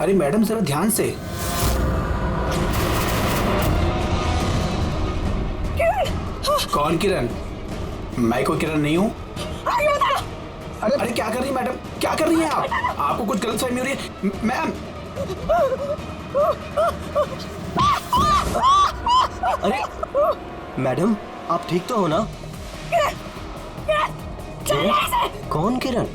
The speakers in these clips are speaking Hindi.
अरे मैडम जरा ध्यान से। कौन किरण? मैं कोई किरण नहीं हूँ। अरे क्या कर रही है मैडम, क्या कर रही हैं आप? आपको कुछ गलतफहमी हो रही है मैम। अरे मैडम, आप ठीक तो हो ना? कौन किरण?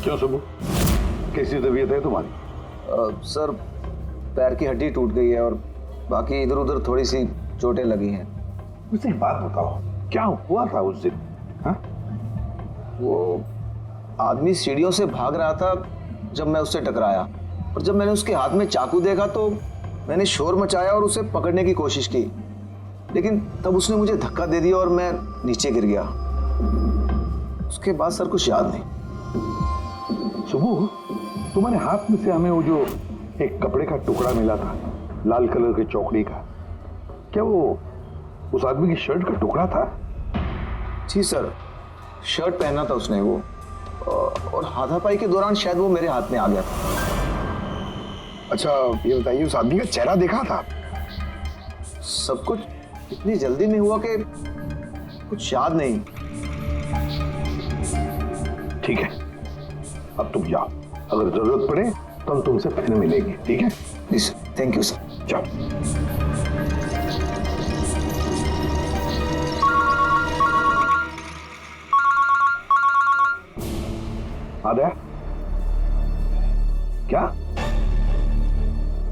क्यों सुबह, कैसी तबीयत है तुम्हारी? सर, पैर की हड्डी टूट गई है और बाकी इधर उधर थोड़ी सी चोटें लगी हैं। मुझे एक बात बताओ, क्या हुआ था उस दिन? हाँ? वो आदमी सीढ़ियों से भाग रहा था जब मैं उससे टकराया, और जब मैंने उसके हाथ में चाकू देखा तो मैंने शोर मचाया और उसे पकड़ने की कोशिश की, लेकिन तब उसने मुझे धक्का दे दिया और मैं नीचे गिर गया। उसके बाद सर कुछ याद नहीं। सुबह, तुम्हारे हाथ में से हमें वो जो एक कपड़े का टुकड़ा मिला था, लाल कलर की चौकड़ी का, क्या वो उस आदमी की शर्ट का टुकड़ा था? जी सर, शर्ट पहना था उसने वो, और हाथापाई के दौरान शायद वो मेरे हाथ में आ गया था। अच्छा ये बताइए, उस आदमी का चेहरा देखा था? सब कुछ इतनी जल्दी में हुआ कि कुछ याद नहीं। ठीक है, अब तुम जाओ, अगर जरूरत पड़े तो हम तुमसे फिर मिलेंगे, ठीक है? जी सर, थैंक यू सर। जाओ। आद्या, क्या?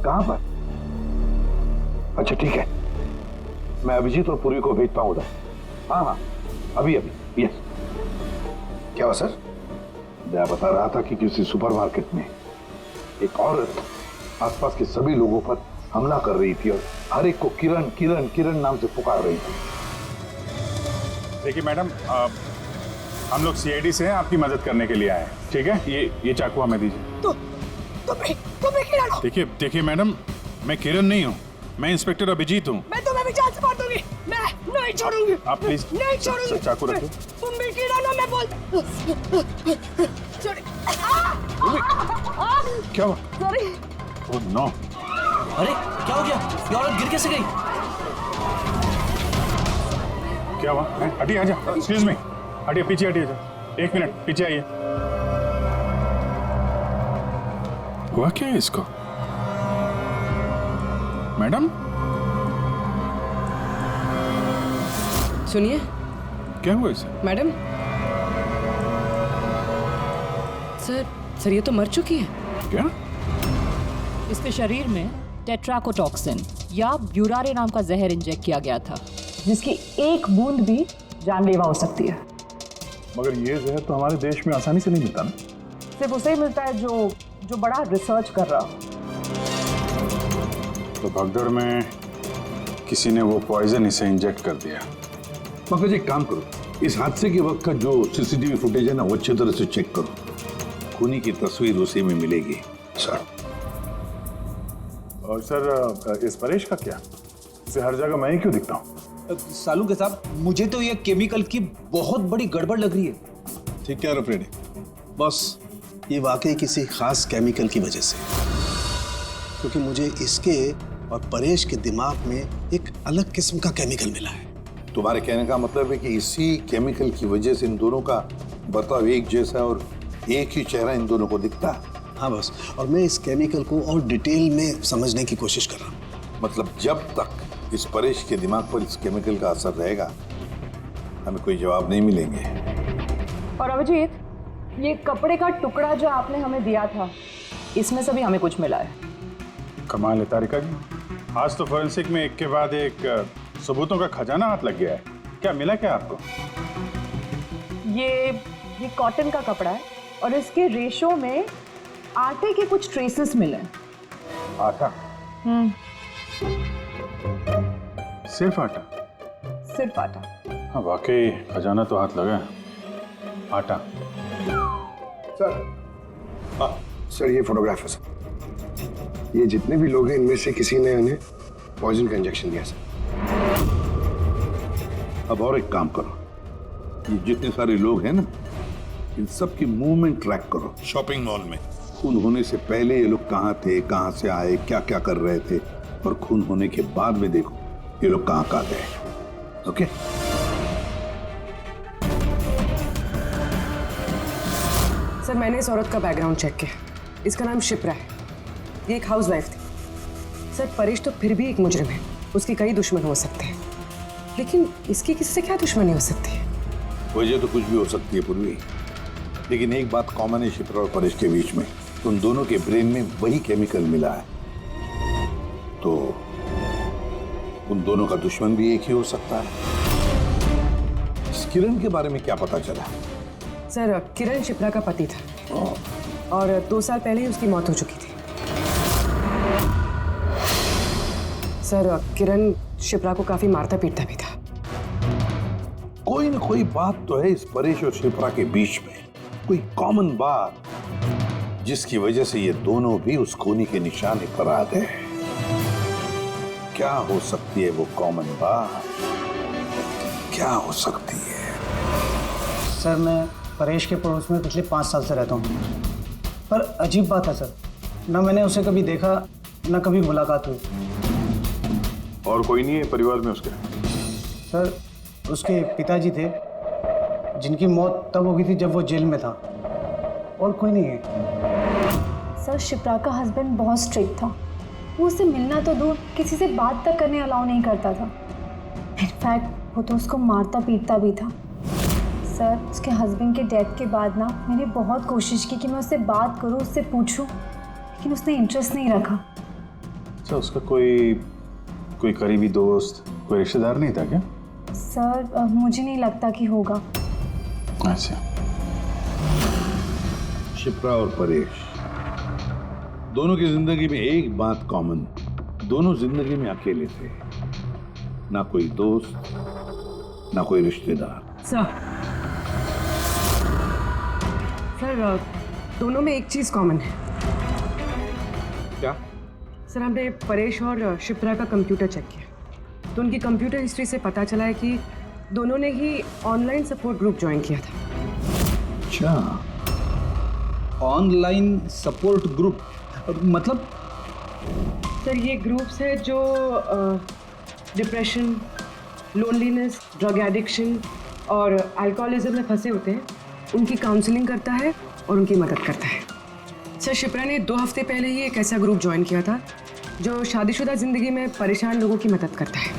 कहां पर? अच्छा ठीक है, मैं अभिजीत और पूर्वी को भेजता हूं उधर। हाँ हाँ, अभी अभी। यस। क्या हुआ सर? मैं बता रहा था कि किसी सुपरमार्केट में एक औरत आसपास के सभी लोगों पर हमला कर रही थी और हर एक को किरण किरण किरण नाम से पुकार रही थी। देखिए मैडम, हम लोग सीआईडी से हैं, आपकी मदद करने के लिए आए हैं, ठीक है? ये चाकू हमें दीजिए। तुम्हें किरण हो? देखिए मैडम, मैं किरण नहीं हूँ, मैं इंस्पेक्टर अभिजीत हूँ। मैं तुम्हें भी जान से मार दूंगी। मैं नहीं छोड़ूंगी। आप प्लीज नहीं छोड़ूंगी। चाकू रखिए। तुम भी किरण हो, मैं बोल। क्या हुआ? सॉरी। Oh no. अरे क्या हो गया? ये औरत गिर कैसे गई? क्या हुआ? हटिए, आजा। एक्सक्यूज मी, हटिए, पीछे हटिए। एक मिनट पीछे आइए। हुआ क्या है इसको? मैडम सुनिए। क्या हुआ इसे? मैडम, सर ये तो मर चुकी है। क्या? इसके शरीर में टेट्राकोटॉक्सिन या ब्यूरारे नाम का जहर इंजेक्ट किया गया था, जिसकी एक बूंद भी जानलेवा हो सकती है। मगर ये जहर तो हमारे देश में आसानी से नहीं मिलता ना? सिर्फ उसे ही मिलता है जो बड़ा रिसर्च कर रहा हो। तो भगदड़ में किसी ने वो पॉइजन इसे इंजेक्ट कर दिया। मगर एक काम करो, इस हादसे के वक्त का जो सीसीटीवी फुटेज है ना, वो अच्छी तरह से चेक करो। खूनी की तस्वीर उसी में मिलेगी सर। और सर, इस परेश का क्या? इसे हर जगह मैं ही क्यों दिखता हूँ? सालू के साहब, मुझे तो ये केमिकल की बहुत बड़ी गड़बड़ लग रही है। ठीक कह रहे फ्रेडी बॉस, ये वाकई किसी खास केमिकल की वजह से, क्योंकि मुझे इसके और परेश के दिमाग में एक अलग किस्म का केमिकल मिला है। तुम्हारे कहने का मतलब है कि इसी केमिकल की वजह से इन दोनों का बर्ताव एक जैसा और एक ही चेहरा इन दोनों को दिखता है। हाँ बॉस, और मैं इस केमिकल को और डिटेल में समझने की कोशिश कर रहा हूँ। मतलब जब तक इस परेश के दिमाग पर इस केमिकल का असर रहेगा, हमें कोई जवाब नहीं मिलेंगे। और अभिजीत, ये कपड़े का टुकड़ा जो आपने हमें दिया था, इसमें से भी हमें कुछ मिला है। कमाल है तारिका जी, आज तो फोरेंसिक में एक के बाद एक सबूतों का खजाना हाथ लग गया है। क्या मिला क्या आपको? ये कॉटन का कपड़ा है और इसके रेशो में आटे के कुछ ट्रेसेस मिले। आटा? सिर्फ आटा? सिर्फ आटा। हाँ वाकई खजाना तो हाथ लगा है। आटा। सर, सर ये फोटोग्राफ है सर। ये जितने भी लोग हैं इनमें से किसी ने उन्हें पॉइजन का इंजेक्शन दिया सर। अब और एक काम करो, ये जितने सारे लोग हैं ना, इन सब की मूवमेंट ट्रैक करो शॉपिंग मॉल में। खून होने से पहले ये लोग कहाँ थे, कहाँ से आए, क्या क्या कर रहे थे, और खून होने के बाद में देखो ये लोग कहाँ कहाँ गए। ओके? सर मैंने इस औरत का बैकग्राउंड चेक किया। इसका नाम शिप्रा है। ये एक हाउसवाइफ थी। सर परेश तो फिर भी एक मुजरिम है, उसके कई दुश्मन हो सकते हैं, लेकिन इसकी किसी से क्या दुश्मनी हो सकती है? वजह तो कुछ भी हो सकती है पूर्वी, लेकिन एक बात कॉमन है शिप्रा और परेश के बीच में, उन दोनों के ब्रेन में वही केमिकल मिला है। तो उन दोनों का दुश्मन भी एक ही हो सकता है। इस किरण के बारे में क्या पता चला? सर किरण शिप्रा का पति था और 2 साल पहले ही उसकी मौत हो चुकी थी। सर किरण शिप्रा को काफी मारता पीटता भी था। कोई ना कोई बात तो है इस परेश और शिप्रा के बीच में, कोई कॉमन बात, जिसकी वजह से ये दोनों भी उस खूनी के निशाने पर आ गए। क्या हो सकती है वो कॉमन बात? क्या हो सकती है? सर मैं परेश के पड़ोस में पिछले 5 साल से रहता हूँ, पर अजीब बात है सर, ना मैंने उसे कभी देखा ना कभी मुलाकात हुई। और कोई नहीं है परिवार में उसके? सर उसके पिताजी थे, जिनकी मौत तब हो गई थी जब वो जेल में था, और कोई नहीं है। सर शिप्रा का हस्बैंड बहुत स्ट्रिक्ट था। वो उससे मिलना तो दूर, किसी से बात तक करने अलाउ नहीं करता था। इनफैक्ट वो तो उसको मारता पीटता भी था। सर उसके हस्बैंड के डेथ के बाद ना मैंने बहुत कोशिश की कि मैं उससे बात करूं, उससे पूछूं, लेकिन उसने इंटरेस्ट नहीं रखा। अच्छा, उसका कोई करीबी दोस्त, कोई रिश्तेदार नहीं था क्या? सर मुझे नहीं लगता कि होगा। अच्छा। शिप्रा और परेश दोनों की जिंदगी में एक बात कॉमन, दोनों जिंदगी में अकेले थे, ना कोई दोस्त ना कोई रिश्तेदार। सर दोनों में एक चीज कॉमन है। क्या? सर हमने परेश और शिप्रा का कंप्यूटर चेक किया, तो उनकी कंप्यूटर हिस्ट्री से पता चला है कि दोनों ने ही ऑनलाइन सपोर्ट ग्रुप ज्वाइन किया था। अच्छा, ऑनलाइन सपोर्ट ग्रुप मतलब? सर ये ग्रुप्स है जो डिप्रेशन, लोनलीनेस, ड्रग एडिक्शन और अल्कोहलिज्म में फंसे होते हैं, उनकी काउंसलिंग करता है और उनकी मदद करता है। सर शिप्रा ने 2 हफ्ते पहले ही एक ऐसा ग्रुप ज्वाइन किया था जो शादीशुदा जिंदगी में परेशान लोगों की मदद करता है,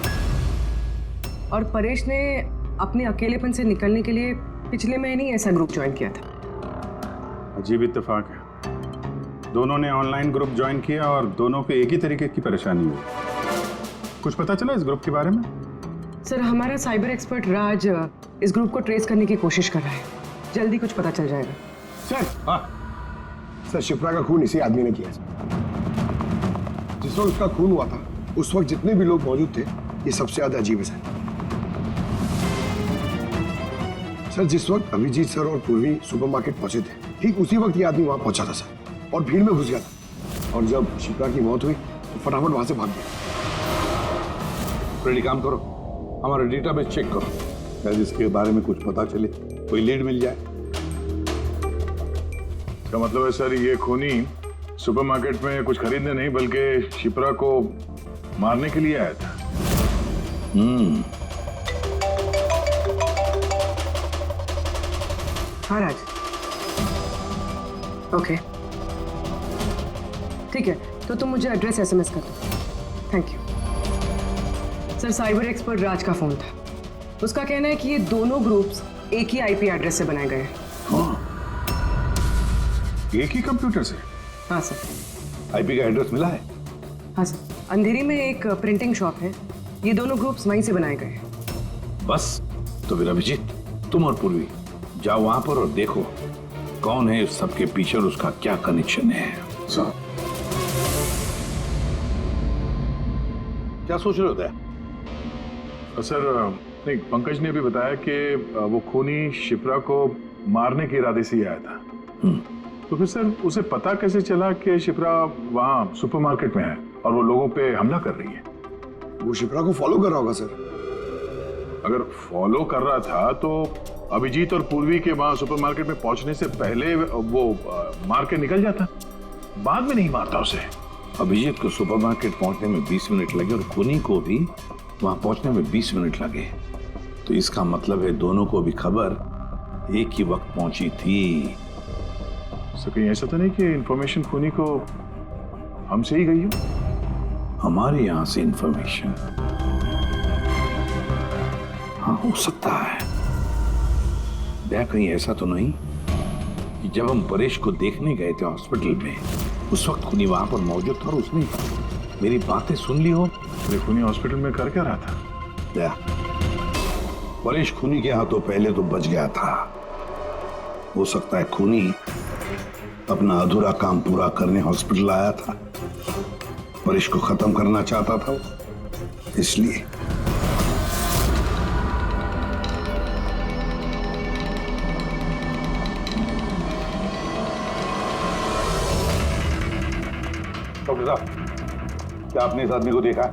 और परेश ने अपने अकेलेपन से निकलने के लिए पिछले महीने ही ऐसा ग्रुप ज्वाइन किया था। अजीब इत्तेफाक है, दोनों ने ऑनलाइन ग्रुप ज्वाइन किया और दोनों को एक ही तरीके की परेशानी हुई। कुछ पता चला इस ग्रुप के बारे में? सर हमारा साइबर एक्सपर्ट राज इस ग्रुप को ट्रेस करने की कोशिश कर रहा है, जल्दी कुछ पता चल जाएगा। सर सर शिप्रा का खून इसी आदमी ने किया। जिस वक्त उसका खून हुआ था उस वक्त जितने भी लोग मौजूद थे, ये सबसे ज्यादा अजीब है सर। जिस वक्त अभिजीत सर और पूर्वी सुपरमार्केट पहुंचे थे, ठीक उसी वक्त ये आदमी वहां पहुंचा था सर, और भीड़ में घुस गया था, और जब शिप्रा की मौत हुई तो फटाफट वहां से भाग गया। रेडी, काम करो, हमारा डेटाबेस चेक करो, शायद इसके बारे में कुछ पता चले, कोई लीड मिल जाए। इसका मतलब है सर ये खूनी सुपरमार्केट में कुछ खरीदने नहीं बल्कि शिप्रा को मारने के लिए आया था। हाँ राज, ओके ठीक है, तो तुम मुझे एड्रेस एसएमएस कर दो। Thank you sir. Cyber expert Raj का फोन था, उसका कहना है कि ये दोनों ग्रुप्स एक ही आईपी एड्रेस से बनाए गए हैं। एक ही कंप्यूटर से? हाँ सर। आईपी का एड्रेस मिला है? हाँ सर, अंधेरी में एक प्रिंटिंग शॉप है, ये दोनों ग्रुप्स वहीं से बनाए गए हैं। बस, तो फिर अभिजीत तुम और पूर्वी जाओ वहां पर और देखो कौन है इस सबके पीछे और उसका क्या कनेक्शन है। क्या सोच रहे होते हैं? सर नहीं, पंकज ने भी बताया कि वो खूनी शिप्रा को मारने के इरादे से ही आया था। तो फिर सर उसे पता कैसे चला कि शिप्रा वहाँ सुपरमार्केट में है और वो लोगों पे हमला कर रही है? वो शिप्रा को फॉलो कर रहा होगा सर। अगर फॉलो कर रहा था तो अभिजीत और पूर्वी के वहाँ सुपरमार्केट में पहुंचने से पहले वो मार के निकल जाता, बाद में नहीं मारता उसे। अभिजीत को सुपरमार्केट पहुंचने में 20 मिनट लगे और खूनी को भी वहां पहुंचने में 20 मिनट लगे, तो इसका मतलब है दोनों को भी खबर एक ही वक्त पहुंची थी। सर कहीं ऐसा तो नहीं कि इंफॉर्मेशन खूनी को हमसे ही गई हो? हमारे यहां से इंफॉर्मेशन? हाँ, हो सकता है। क्या कहीं ऐसा तो नहीं कि जब हम परेश को देखने गए थे हॉस्पिटल में, उस वक्त खूनी वहां पर मौजूद था और उसने मेरी बातें सुन ली हो? खूनी हॉस्पिटल में कर क्या रहा था? क्या परेश खूनी के हाथों पहले तो बच गया था। हो सकता है खूनी अपना अधूरा काम पूरा करने हॉस्पिटल आया था, परेश को खत्म करना चाहता था इसलिए। डॉक्टर साहब, क्या आपने इस आदमी को देखा?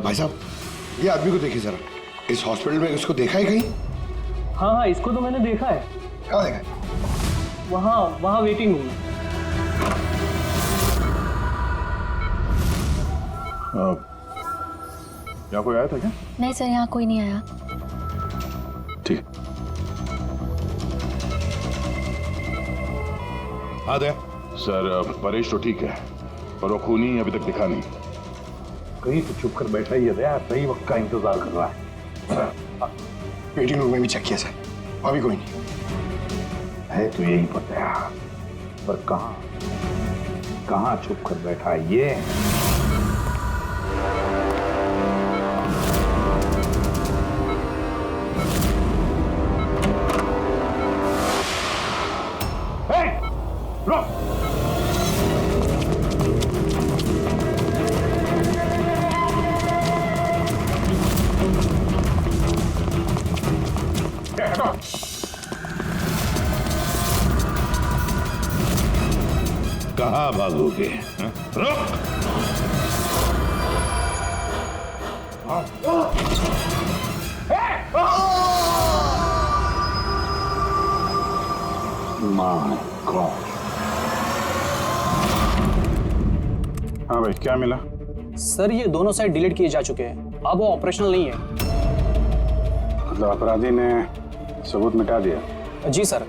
भाई साहब, ये आदमी को देखिए जरा, इस हॉस्पिटल में इसको देखा है कहीं? हाँ हाँ, इसको तो मैंने देखा है। कहाँ देखा है? वहाँ वेटिंग रूम में। यहाँ कोई आया था क्या? नहीं सर, यहाँ कोई नहीं आया। ठीक। हाँ दे। सर परेश तो ठीक है पर वो खूनी अभी तक दिखा नहीं। कहीं तो चुप कर बैठा ही है, सही वक्त का इंतजार कर रहा है। वेटिंग रूम में भी चेक किया सर, अभी कोई नहीं है। तो यही पता है, पर कहाँ छुप कर बैठा है ये? कहाँ भागोगे? रुक! My God! हाँ भाई, क्या मिला? सर ये दोनों साइड डिलीट किए जा चुके हैं, अब वो ऑपरेशनल नहीं है। मतलब अपराधी ने सबूत मिटा दिया? जी सर,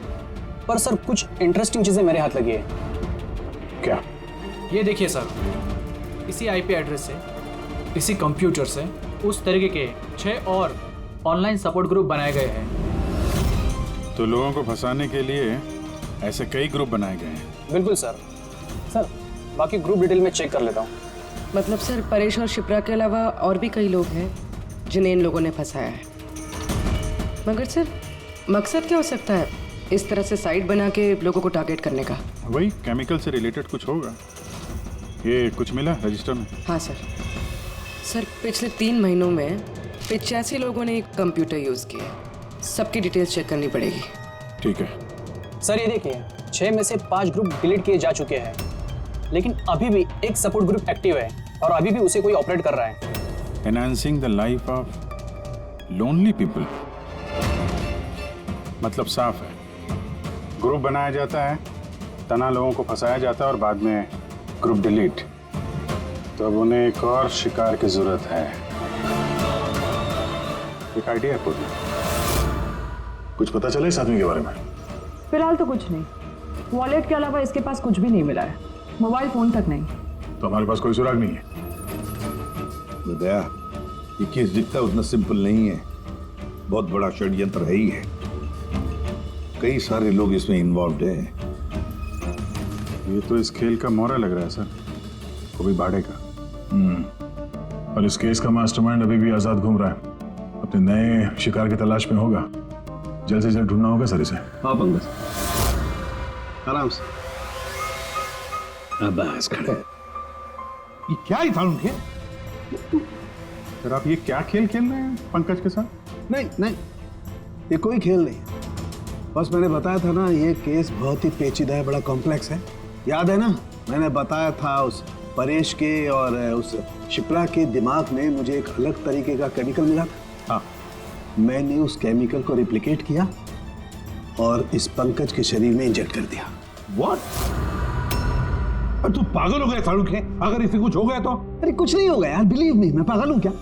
पर सर कुछ इंटरेस्टिंग चीजें मेरे हाथ लगी है। क्या? ये देखिए सर, इसी आईपी एड्रेस से, इसी कंप्यूटर से उस तरीके के 6 और ऑनलाइन सपोर्ट ग्रुप बनाए गए हैं। तो लोगों को फंसाने के लिए ऐसे कई ग्रुप बनाए गए हैं? बिल्कुल सर। सर बाकी ग्रुप डिटेल में चेक कर लेता हूँ। मतलब सर परेश और शिप्रा के अलावा और भी कई लोग हैं जिन्हें इन लोगों ने फंसाया है। मगर सर मकसद क्या हो सकता है इस तरह से साइट बना के लोगों को टारगेट करने का? वही केमिकल से रिलेटेड कुछ होगा। ये कुछ मिला रजिस्टर में? हाँ सर। सर पिछले 3 महीनों में 85 लोगों ने कंप्यूटर यूज़ किए। सबकी डिटेल्स चेक करनी पड़ेगी। ठीक है सर ये देखिए, 6 में से 5 ग्रुप डिलीट किए जा चुके हैं, लेकिन अभी भी एक सपोर्ट ग्रुप एक्टिव है और अभी भी उसे कोई ऑपरेट कर रहा है। Enhancing the life of lonely people. मतलब साफ है, ग्रुप बनाया जाता है, तना लोगों को फंसाया जाता है और बाद में ग्रुप डिलीट। तो अब उन्हें एक और शिकार की जरूरत है। एक आइडिया है पूरी। कुछ पता चला इस आदमी के बारे में? फिलहाल तो कुछ नहीं। वॉलेट के अलावा इसके पास कुछ भी नहीं मिला है, मोबाइल फोन तक नहीं। तो हमारे पास कोई सुराग नहीं है। दया, ये केस दिखता उतना सिंपल नहीं है, बहुत बड़ा षड्यंत्र है ही है। कई सारे लोग इसमें इन्वॉल्व हैं। ये तो इस खेल का मोहरा लग रहा है सर, कभी बाड़े का। और इस केस का मास्टरमाइंड अभी भी आजाद घूम रहा है, अपने नए शिकार की तलाश में होगा। जल्द से जल्द ढूंढना होगा सर इसे। हाँ पंकज, आराम से। बस खड़े। ये क्या ही था उनके? सर आप ये क्या खेल खेल रहे हैं पंकज के साथ? नहीं नहीं, ये कोई खेल नहीं है। बस मैंने बताया था ना, ये केस बहुत ही पेचीदा है, बड़ा कॉम्प्लेक्स है। याद है ना, मैंने बताया था उस परेश के और उस शिप्रा के दिमाग में मुझे एक अलग तरीके का केमिकल मिला था। हाँ, मैंने उस केमिकल को रिप्लिकेट किया और इस पंकज के शरीर में इंजेक्ट कर दिया। व्हाट? तू पागल हो गया फारूक है? अगर इसे कुछ हो गया तो? अरे कुछ नहीं होगा यार, बिलीव मी, मैं पागल हूं क्या?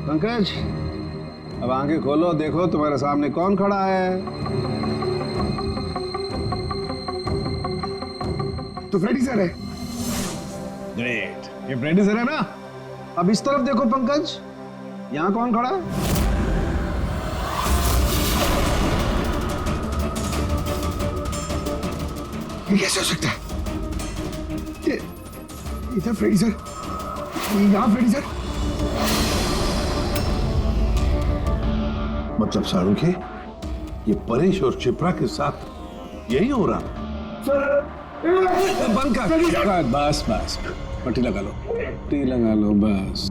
पंकज, अब आंखें खोलो, देखो तुम्हारे सामने कौन खड़ा है। तो फ्रेडी सर है। ग्रेट, ये फ्रेडी सर है ना। अब इस तरफ देखो पंकज, यहां कौन खड़ा है? ये कैसे हो सकता है? ये इधर फ्रेडी सर, यहाँ फ्रेडी सर। मतलब शाहरुख है, ये परेश और शिप्रा के साथ यही हो रहा? बंद कर। बस बस, पट्टी लगा लो, पट्टी लगा लो, बस।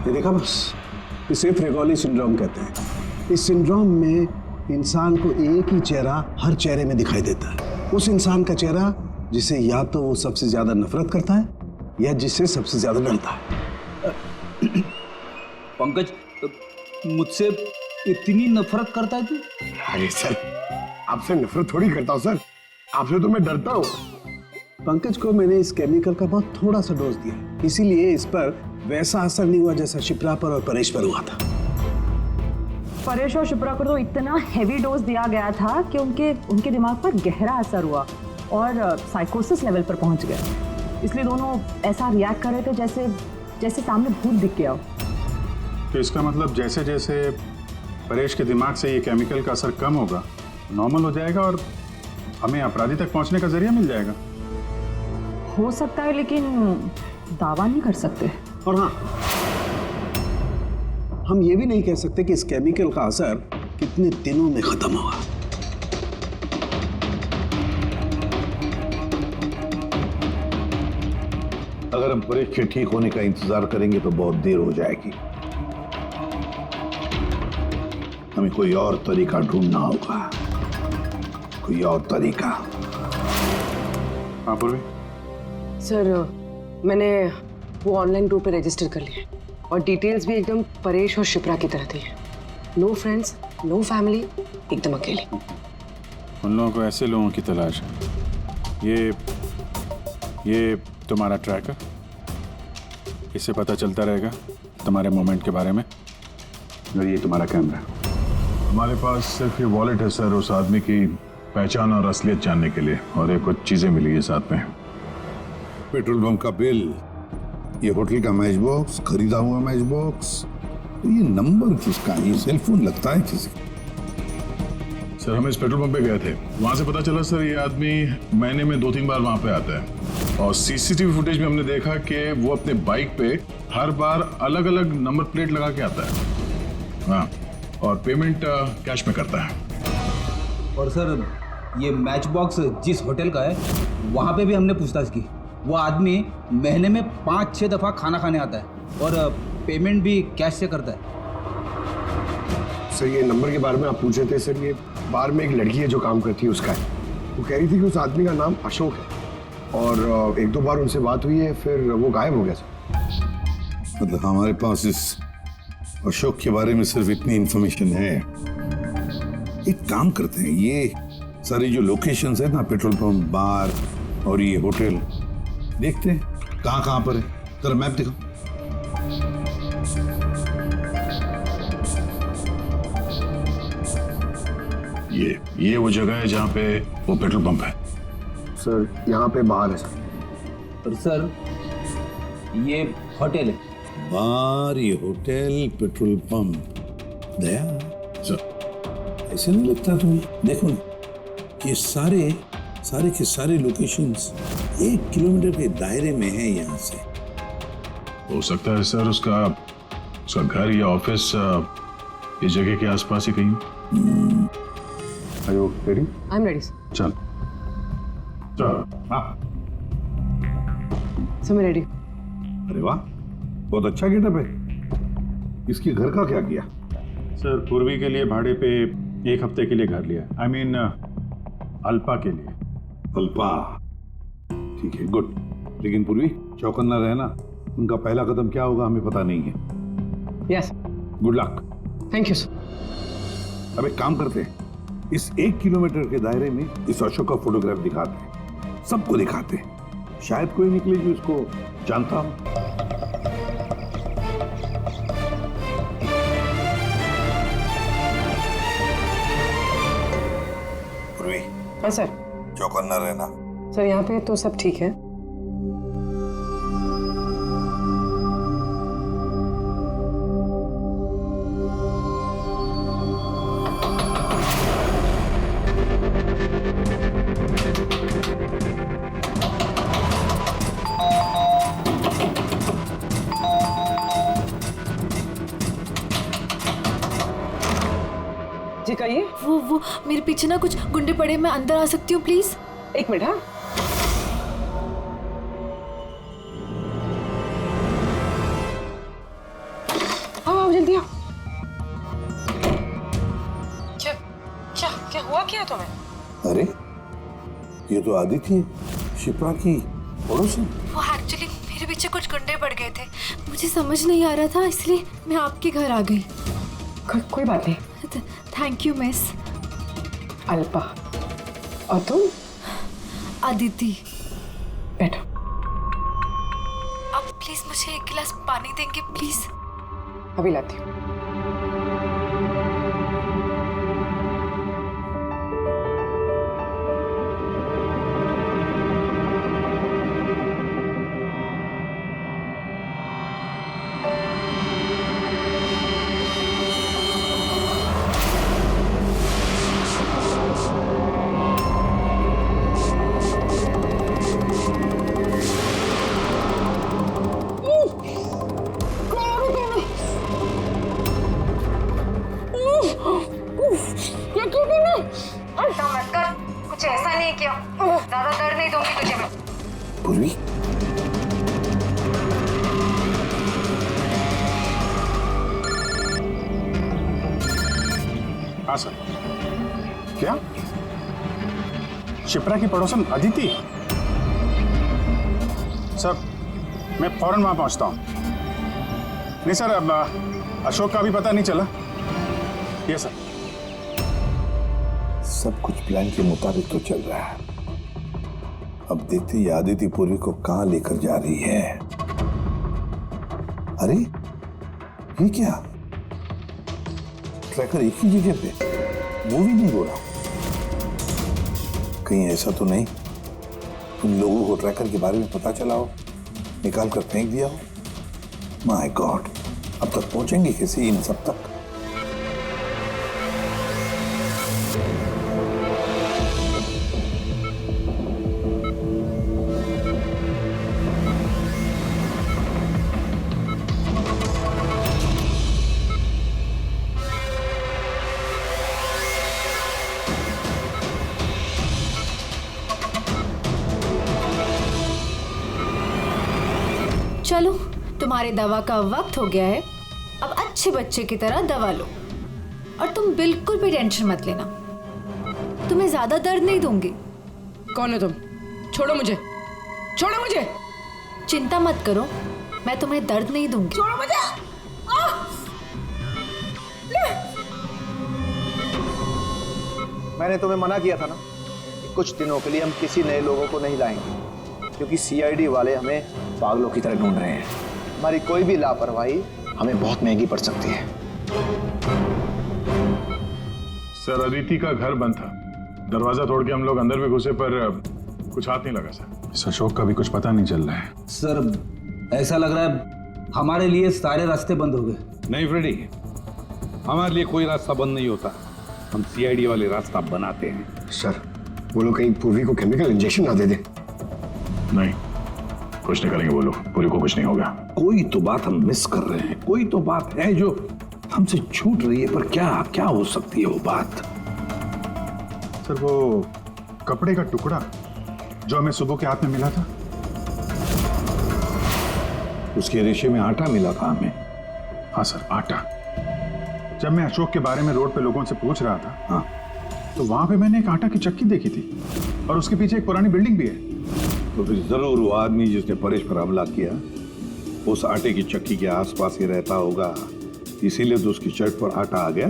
ये देखा बस, इसे फ्रेगोली सिंड्रोम कहते हैं। इस सिंड्रोम में इंसान को एक ही चेहरा हर चेहरे में दिखाई देता है। उस इंसान का चेहरा जिसे या तो वो सबसे ज्यादा नफरत करता है या जिससे सबसे ज्यादा डरता है। पंकज, मुझसे इतनी नफरत करता है तू? अरे सर, आपसे नफरत थोड़ी करता हूँ सर, आपसे तो मैं डरता हूँ। पंकज को मैंने इस केमिकल का बहुत थोड़ा सा डोज दिया, इसीलिए इस पर वैसा असर नहीं हुआ जैसा शिप्रा पर और परेश पर हुआ था। परेश और शिप्रा को तो इतना हैवी डोज दिया गया था कि उनके दिमाग पर गहरा असर हुआ और साइकोसिस लेवल पर पहुंच गए। इसलिए दोनों ऐसा रिएक्ट कर रहे थे जैसे सामने भूत दिख गया हो। तो इसका मतलब जैसे जैसे परेश के दिमाग से ये केमिकल का असर कम होगा, नॉर्मल हो जाएगा और हमें अपराधी तक पहुंचने का जरिया मिल जाएगा। हो सकता है, लेकिन दावा नहीं कर सकते। और हाँ, हम ये भी नहीं कह सकते कि इस केमिकल का असर कितने दिनों में खत्म होगा। अगर हम परेश के ठीक होने का इंतजार करेंगे तो बहुत देर हो जाएगी। हमें कोई और तरीका ढूंढना होगा, कोई और तरीका। हाँ पूर्वी? सर, मैंने वो ऑनलाइन ग्रुप पे रजिस्टर कर लिया और डिटेल्स भी एकदम परेश और शिप्रा की तरह थी। नो फ्रेंड्स, नो फैमिली, एकदम अकेले। उन लोगों को ऐसे लोगों की तलाश है। ये तुम्हारा ट्रैकर, इससे पता चलता रहेगा तुम्हारे मोमेंट के बारे में। और ये तुम्हारा कैमरा। हमारे पास सिर्फ ये वॉलेट है सर, उस आदमी की पहचान और असलियत जानने के लिए, और ये कुछ चीजें मिली है साथ में। पेट्रोल पंप का बिल, ये होटल का मैच बॉक्स, खरीदा हुआ मैच बॉक्स, तो ये नंबर किसका? ये सेलफोन लगता है किसी? सर हम इस पेट्रोल पंप पे गए थे, वहां से पता चला सर ये आदमी महीने में 2-3 बार वहां पे आता है और सीसीटीवी फुटेज में हमने देखा कि वो अपने बाइक पे हर बार अलग अलग नंबर प्लेट लगा के आता है। हाँ, और पेमेंट कैश में करता है। और सर ये मैच बॉक्स जिस होटल का है वहाँ पे भी हमने पूछताछ की। वो आदमी महीने में 5-6 दफ़ा खाना खाने आता है और पेमेंट भी कैश से करता है। सर ये नंबर के बारे में आप पूछ रहे थे सर, ये बार में एक लड़की है जो काम करती है उसका है। वो कह रही थी कि उस आदमी का नाम अशोक है और 1-2 बार उनसे बात हुई है, फिर वो गायब हो गया सर। मतलब हमारे पास इस अशोक के बारे में सिर्फ इतनी इंफॉर्मेशन है। एक काम करते हैं, ये सारी जो लोकेशंस है ना, पेट्रोल पंप, बार और ये होटल, देखते हैं कहाँ पर है। जरा मैप दिखाओ। ये वो जगह है जहाँ पे वो पेट्रोल पंप है। सर यहाँ पे बाहर है सर। और सर ये होटल है। बार, ये होटल, पेट्रोल पंप। दया सर, ऐसे नहीं लगता तुम्हें? देखो ना, ये सारे के सारे लोकेशंस 1 किलोमीटर के दायरे में है यहाँ से। हो सकता है सर उसका घर या ऑफिस इस जगह के आसपास ही कहीं। Are you ready? I am ready चल चल। हाँ सर मैं रेडी। अरे वाह, बहुत अच्छा गेटअप है। इसके घर का क्या किया? सर पूर्वी के लिए भाड़े पे 1 हफ्ते के लिए घर लिया। आई मीन अल्पा के लिए। अल्पा, ठीक है, गुड। लेकिन पूर्वी, चौकन्ना रहना। उनका पहला कदम क्या होगा हमें पता नहीं है। Yes good luck. Thank you sir. अब एक काम करते हैं, इस 1 किलोमीटर के दायरे में इस अशोक का फोटोग्राफ दिखाते हैं, सबको दिखाते हैं। शायद कोई निकले जो इसको जानता हो। पूर्वी, हाँ सर। चौकन्ना रहना। सर यहाँ पे तो सब ठीक है। जी कहिए। वो मेरे पीछे ना कुछ गुंडे पड़े, मैं अंदर आ सकती हूँ प्लीज? 1 मिनट। हाँ आओ जल्दी आओ। क्या क्या क्या हुआ क्या तुम्हें? अरे ये तो आदित्य है, शिप्रा की पड़ोसी। वो एक्चुअली मेरे पीछे कुछ गुंडे पड़ गए थे, मुझे समझ नहीं आ रहा था, इसलिए मैं आपके घर आ गई। कोई बात नहीं। Thank you miss. अल्पा और तुम? अदिति। बैठो। आप प्लीज मुझे 1 गिलास पानी देंगे प्लीज? अभी लाती हूँ। कुछ ऐसा नहीं किया, ज्यादा दर्द नहीं दूंगी तुझे मैं। पूर्वी, हाँ सर। क्या शिप्रा की पड़ोसन अदिति? सर मैं फौरन वहां पहुंचता हूं। नहीं सर, अब अशोक का भी पता नहीं चला। ये सर। सब कुछ प्लान के मुताबिक तो चल रहा है। अब देखते ही आदित्य पूर्वी को कहां लेकर जा रही है। अरे ये क्या, ट्रैकर एक ही जगह पे, वो भी नहीं बोला। कहीं ऐसा तो नहीं उन लोगों को ट्रैकर के बारे में पता चला हो, निकाल कर फेंक दिया हो। माय गॉड, अब तक पहुंचेंगे कैसे इन सब तक? चलो, तुम्हारे दवा का वक्त हो गया है, अब अच्छे बच्चे की तरह दवा लो। और तुम बिल्कुल भी टेंशन मत लेना, तुम्हें ज्यादा दर्द नहीं दूंगी। कौन हो तुम? छोड़ो मुझे, छोड़ो मुझे। चिंता मत करो, मैं तुम्हें दर्द नहीं दूंगी। छोड़ो मुझे। मैंने तुम्हें मना किया था ना कि कुछ दिनों के लिए हम किसी नए लोगों को नहीं लाएंगे, क्योंकि सीआईडी वाले हमें पागलों की तरह ढूंढ रहे हैं। हमारी कोई भी लापरवाही हमें बहुत महंगी पड़ सकती है। सर अदिति का घर बंद था, दरवाजा तोड़ के हम लोग अंदर भी घुसे पर कुछ हाथ नहीं लगा सर। इस अशोक का भी कुछ पता नहीं चल रहा है। सर ऐसा लग रहा है हमारे लिए सारे रास्ते बंद हो गए। नहीं फ्रेडी, हमारे लिए कोई रास्ता बंद नहीं होता, हम सीआईडी वाले रास्ता बनाते हैं। सर वो लोग कहीं पूर्वी को केमिकल इंजेक्शन ना दे दें। नहीं, कुछ नहीं करेंगे वो लोग, पूरी को कुछ नहीं होगा। कोई तो बात हम मिस कर रहे हैं, कोई तो बात है जो हमसे छूट रही है, पर क्या हो सकती है वो बात? सर वो कपड़े का टुकड़ा जो हमें सुबह के हाथ में मिला था, उसके रेशे में आटा मिला था हमें। हाँ सर, आटा। जब मैं अशोक के बारे में रोड पे लोगों से पूछ रहा था, हाँ, तो वहां पे मैंने एक आटा की चक्की देखी थी और उसके पीछे एक पुरानी बिल्डिंग भी है। तो फिर जरूर वो आदमी जिसने परेश पर हमला किया उस आटे की चक्की के आसपास ही रहता होगा, इसीलिए तो उसकी शर्ट पर आटा आ गया।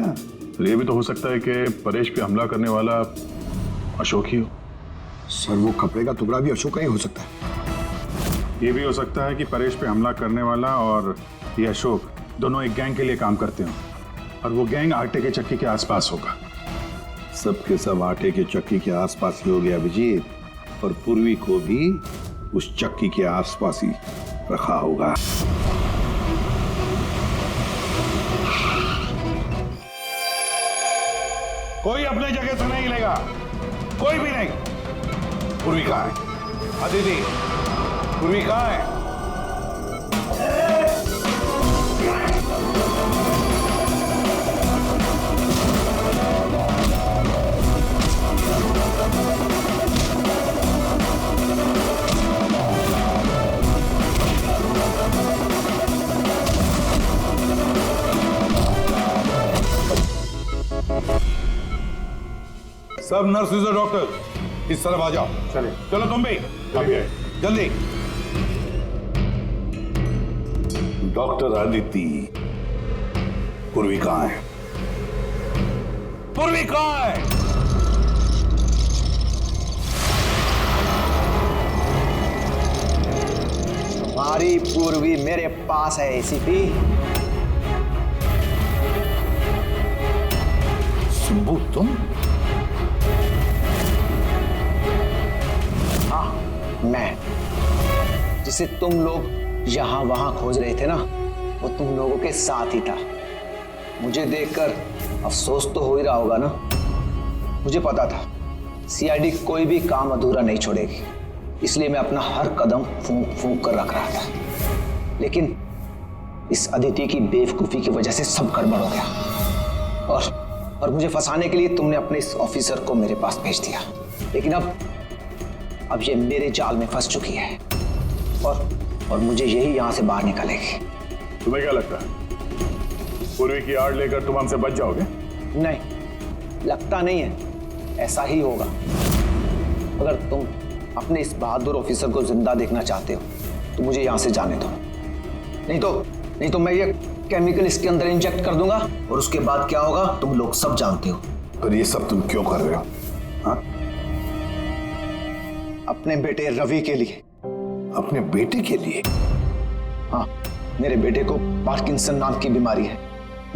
तो ये भी तो हो सकता है कि परेश पे हमला करने वाला अशोक ही हो। सर वो कपड़े का टुकड़ा भी अशोक का ही हो सकता है। ये भी हो सकता है कि परेश पे हमला करने वाला और ये अशोक दोनों एक गैंग के लिए काम करते हो और वो गैंग आटे के चक्की के आसपास होगा। सबके सब आटे के चक्की के आसपास ही हो गया अभिजीत, और पूर्वी को भी उस चक्की के आसपास ही रखा होगा। कोई अपने जगह से नहीं लेगा, कोई भी नहीं। पूर्वी कहाँ है? अदिति, पूर्वी कहाँ है? सब नर्सेज और डॉक्टर इस तरफ आ जाओ। चले, चलो तुम भी अभी जल्दी। डॉक्टर अदिति, पूर्वी कहाँ है? पूर्वी कहाँ है? हमारी पूर्वी मेरे पास है एसीपी। शंभू तुम? हाँ, मैं। जिसे तुम लोग यहां वहां खोज रहे थे ना, वो तुम लोगों के साथ ही था। मुझे देखकर अफसोस तो हो ही रहा होगा ना। मुझे पता था सीआईडी कोई भी काम अधूरा नहीं छोड़ेगी, इसलिए मैं अपना हर कदम फूंक फूंक कर रख रहा था। लेकिन इस अदिति की बेवकूफी की वजह से सब गड़बड़ हो गया और मुझे फंसाने के लिए तुमने अपने इस ऑफिसर को मेरे पास भेज दिया। लेकिन अब ये मेरे जाल में फंस चुकी है और मुझे यही यहां से बाहर निकालेगी। तुम्हें क्या लगता है पूर्वी की आड़ लेकर तुम हमसे बच जाओगे? नहीं, लगता नहीं है, ऐसा ही होगा। अगर तुम अपने इस बहादुर ऑफिसर को जिंदा देखना चाहते हो तो मुझे यहां से जाने दो। नहीं तो मैं ये केमिकल इसके अंदर इंजेक्ट कर दूंगा और उसके बाद क्या होगा तुम लोग सब जानते हो। और ये सब तुम क्यों कर रहे हो? हाँ? अपने बेटे रवि के लिए। अपने बेटे के लिए? हाँ, मेरे बेटे को पार्किंसन नाम की बीमारी है।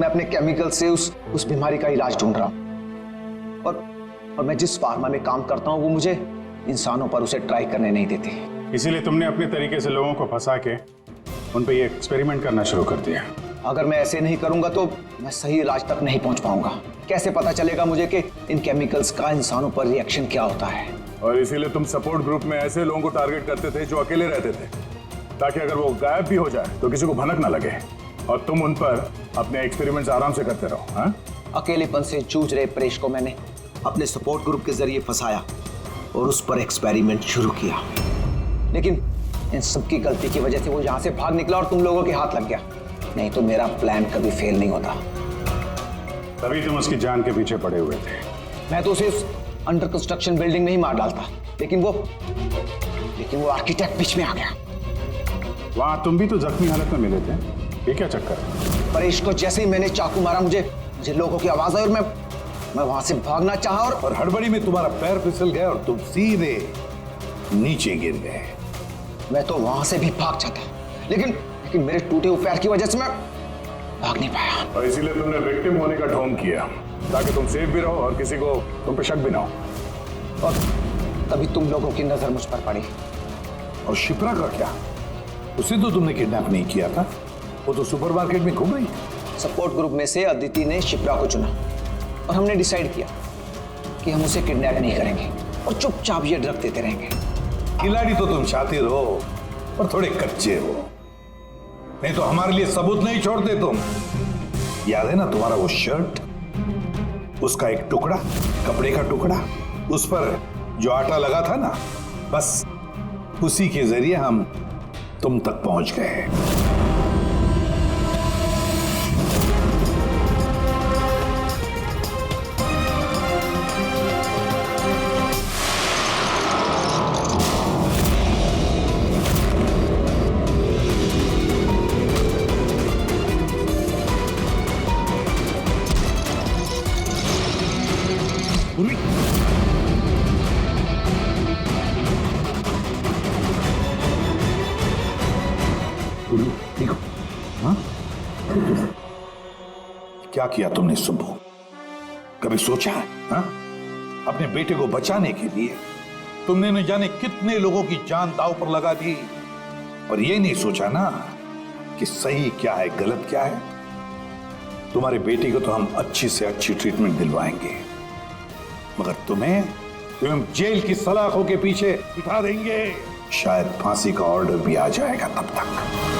मैं अपने केमिकल से उस बीमारी का इलाज ढूंढ रहा हूं और मैं जिस फार्मा में काम करता हूं वो मुझे इंसानों पर उसे ट्राई करने नहीं देती। इसीलिए तुमने अपने तरीके से लोगों को फंसा के उन पे ये एक्सपेरिमेंट करना शुरू कर दिया। अगर मैं ऐसे नहीं करूंगा तो मैं सही इलाज तक नहीं पहुंच पाऊंगा। कैसे पता चलेगा मुझे कि इन केमिकल्स का इंसानों पर रिएक्शन क्या होता है? और इसीलिए तुम सपोर्ट ग्रुप में ऐसे लोगों को टारगेट करते थे जो अकेले रहते थे, ताकि अगर वो गायब भी हो जाए तो किसी को भनक ना लगे और तुम उन पर अपने एक्सपेरिमेंट्स आराम से करते रहो। हाँ? अकेलेपन से जूझ रहे परेश को मैंने अपने सपोर्ट ग्रुप के जरिए फंसाया और उस पर एक्सपेरिमेंट शुरू किया। लेकिन इन सबकी गलती की वजह से वो यहां से भाग निकला और तुम लोगों के हाथ लग गया। नहीं तो मेरा प्लान कभी फेल नहीं होता। तभी तुम उसकी जान के पीछे पड़े हुए थे। मैं तो उसे उस अंडर कंस्ट्रक्शन बिल्डिंग में ही मार डालता, लेकिन वो आर्किटेक्ट बीच में आ गया। वहां तुम भी तो जख्मी हालत में मिले थे, ये क्या चक्कर है? परेश को जैसे ही मैंने चाकू मारा मुझे लोगों की आवाज आई और मैं वहां से भागना चाहा और हड़बड़ी में तुम्हारा पैर फिसल गया और तुम सीधे नीचे गिर गए। मैं तो वहां से भी भाग जाता, लेकिन मेरे टूटे हुए पैर की वजह से मैं भाग नहीं पाया। और इसीलिए तुमने विक्टिम होने का ढोंग किया ताकि तुम सेफ भी रहो और किसी को तुम पे शक भी ना हो। और तभी तुम लोगों की नजर मुझ पर पड़ी। और शिप्रा का क्या? उसे तो तुमने किडनैप नहीं किया था, वो तो सुपरमार्केट में घूम रही थी। सपोर्ट ग्रुप में से अदिति ने शिप्रा को चुना और हमने डिसाइड किया कि हम उसे किडनैप नहीं करेंगे और चुपचाप ये ड्रग देते रहेंगे। खिलाड़ी तो तुम शातिर हो, और थोड़े कच्चे हो, नहीं तो हमारे लिए सबूत नहीं छोड़ते तुम। याद है ना तुम्हारा वो शर्ट, उसका एक टुकड़ा, कपड़े का टुकड़ा, उस पर जो आटा लगा था ना, बस उसी के जरिए हम तुम तक पहुंच गए। देखो, हाँ? क्या किया तुमने सुब्बू? कभी सोचा है? हाँ? अपने बेटे को बचाने के लिए तुमने न जाने कितने लोगों की जान दांव पर लगा दी, पर यह नहीं सोचा ना कि सही क्या है, गलत क्या है। तुम्हारे बेटे को तो हम अच्छी से अच्छी ट्रीटमेंट दिलवाएंगे, मगर तुम्हें जेल की सलाखों के पीछे बिठा देंगे। शायद फांसी का ऑर्डर भी आ जाएगा तब तक।